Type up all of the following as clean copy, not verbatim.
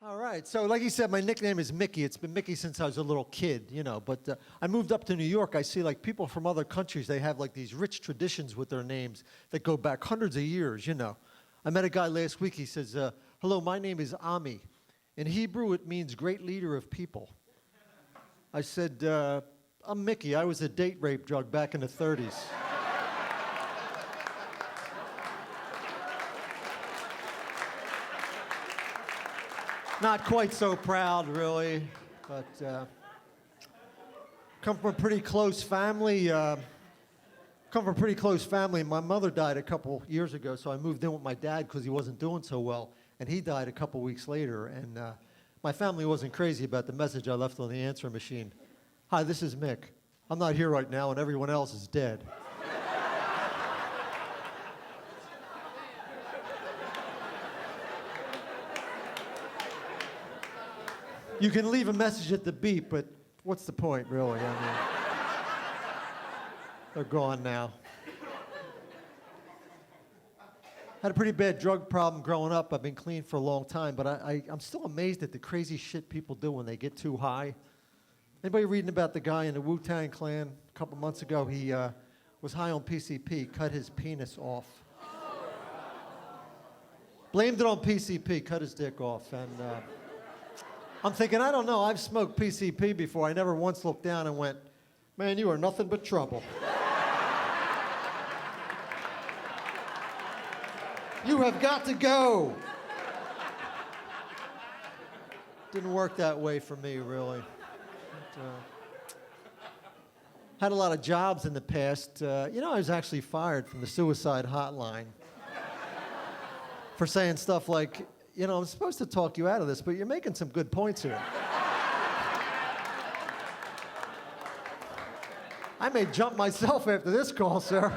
All right, so like you said, my nickname is Mickey. It's been Mickey since I was a little kid, but I moved up to New York. I see like people from other countries, they have like these rich traditions with their names that go back hundreds of years. I met a guy last week. He says, hello, my name is Ami. In Hebrew, it means great leader of people. I said, I'm Mickey. I was a date rape drug back in the 30s. Not quite so proud, really, but come from a pretty close family. My mother died a couple years ago, so I moved in with my dad because he wasn't doing so well, and he died a couple weeks later. And my family wasn't crazy about the message I left on the answer machine. Hi, this is Mick. I'm not here right now, and everyone else is dead. You can leave a message at the beep, but what's the point, really? I mean, they're gone now. Had a pretty bad drug problem growing up. I've been clean for a long time, but I'm still amazed at the crazy shit people do when they get too high. Anybody reading about the guy in the Wu-Tang Clan a couple months ago? He was high on PCP, cut his penis off. Blamed it on PCP, cut his dick off, and I'm thinking, I don't know, I've smoked PCP before. I never once looked down and went, man, you are nothing but trouble. You have got to go. Didn't work that way for me, really. But, had a lot of jobs in the past. I was actually fired from the suicide hotline for saying stuff like, I'm supposed to talk you out of this, but you're making some good points here. I may jump myself after this call, sir.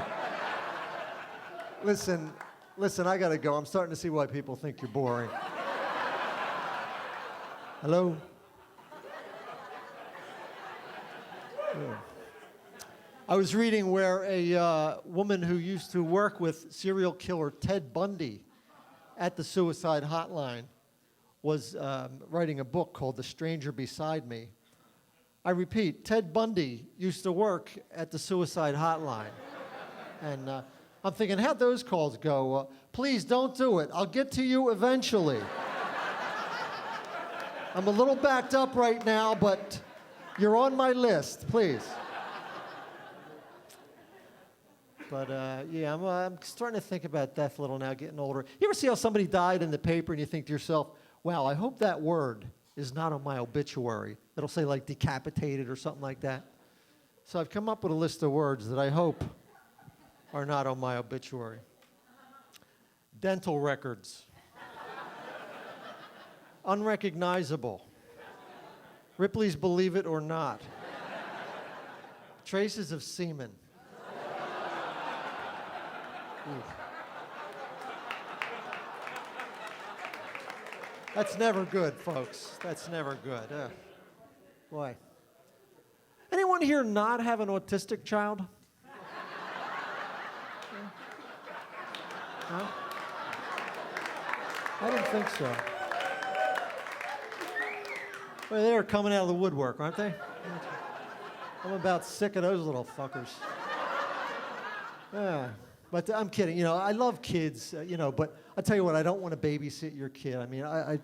Listen, I gotta go. I'm starting to see why people think you're boring. Hello? Yeah. I was reading where a woman who used to work with serial killer Ted Bundy at the suicide hotline was writing a book called The Stranger Beside Me. I repeat, Ted Bundy used to work at the suicide hotline. And I'm thinking, how'd those calls go? Please don't do it. I'll get to you eventually. I'm a little backed up right now, but you're on my list, please. But I'm starting to think about death a little now, getting older. You ever see how somebody died in the paper and you think to yourself, wow, I hope that word is not on my obituary. It'll say like decapitated or something like that. So I've come up with a list of words that I hope are not on my obituary. Dental records. Unrecognizable. Ripley's Believe It or Not. Traces of semen. That's never good, folks. That's never good. Boy. Anyone here not have an autistic child? Huh? I didn't think so. Well, they're coming out of the woodwork, aren't they? I'm about sick of those little fuckers. Yeah. But I'm kidding, I love kids, but I tell you what, I don't want to babysit your kid. I mean, I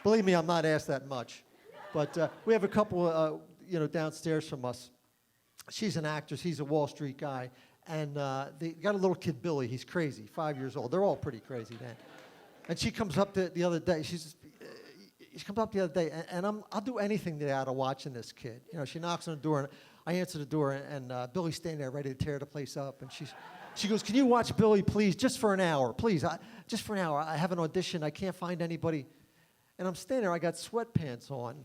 believe me, I'm not asked that much. But we have a couple, downstairs from us. She's an actress, he's a Wall Street guy, and they got a little kid, Billy. He's crazy, 5 years old. They're all pretty crazy, man. And she comes up the other day, she comes up the other day, and I'll do anything to get out of watching this kid. She knocks on the door, and I answer the door, and Billy's standing there ready to tear the place up, and she goes, can you watch Billy, please, just for an hour, please, just for an hour. I have an audition. I can't find anybody. And I'm standing there. I got sweatpants on.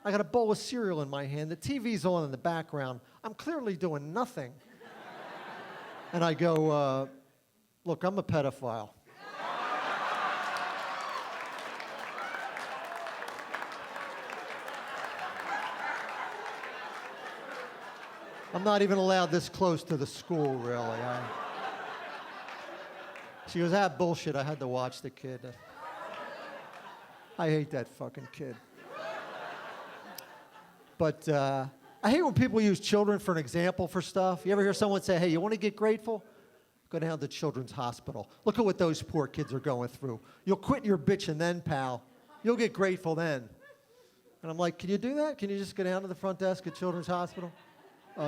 I got a bowl of cereal in my hand. The TV's on in the background. I'm clearly doing nothing. And I go, look, I'm a pedophile. I'm not even allowed this close to the school, really. She goes, bullshit, I had to watch the kid. I hate that fucking kid. But I hate when people use children for an example for stuff. You ever hear someone say, hey, you want to get grateful? Go down to the children's hospital. Look at what those poor kids are going through. You'll quit your bitching then, pal. You'll get grateful then. And I'm like, can you do that? Can you just go down to the front desk at Children's Hospital?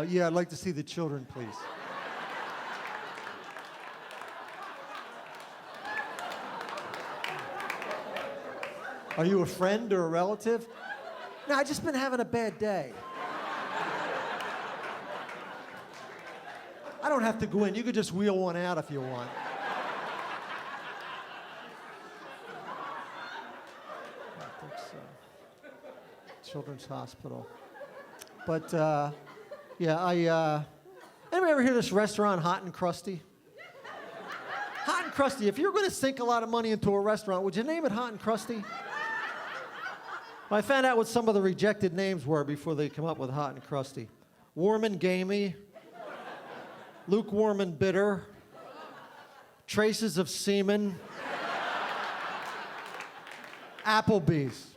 Yeah, I'd like to see the children, please. Are you a friend or a relative? No, I just been having a bad day. I don't have to go in. You could just wheel one out if you want. I think so. Children's Hospital. But, yeah, anybody ever hear this restaurant, Hot and Crusty? Hot and Crusty. If you're going to sink a lot of money into a restaurant, would you name it Hot and Crusty? Well, I found out what some of the rejected names were before they come up with Hot and Crusty. Warm and Gamey. Lukewarm and Bitter. Traces of Semen. Applebee's.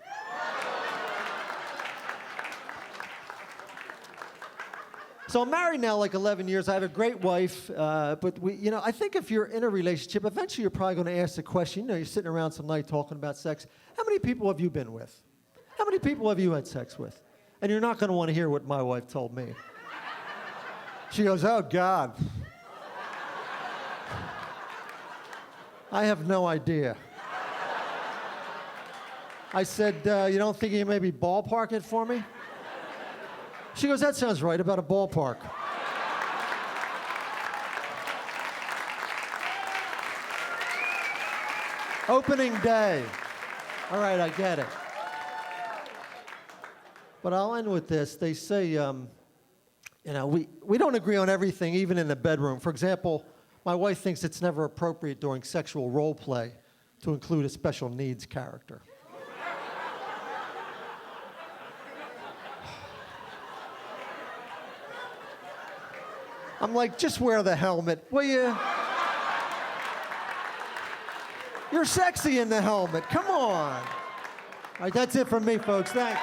So I'm married now like 11 years. I have a great wife, but I think if you're in a relationship, eventually you're probably going to ask the question, you're sitting around some night talking about sex. How many people have you been with? How many people have you had sex with? And you're not going to want to hear what my wife told me. She goes, oh, God. I have no idea. I said, you don't think you can maybe ballpark it for me? She goes, that sounds right, about a ballpark. Opening day. All right, I get it. But I'll end with this. They say, we don't agree on everything, even in the bedroom. For example, my wife thinks it's never appropriate during sexual role play to include a special needs character. I'm like, just wear the helmet, will you? You're sexy in the helmet, come on. All right, that's it from me, folks, thanks.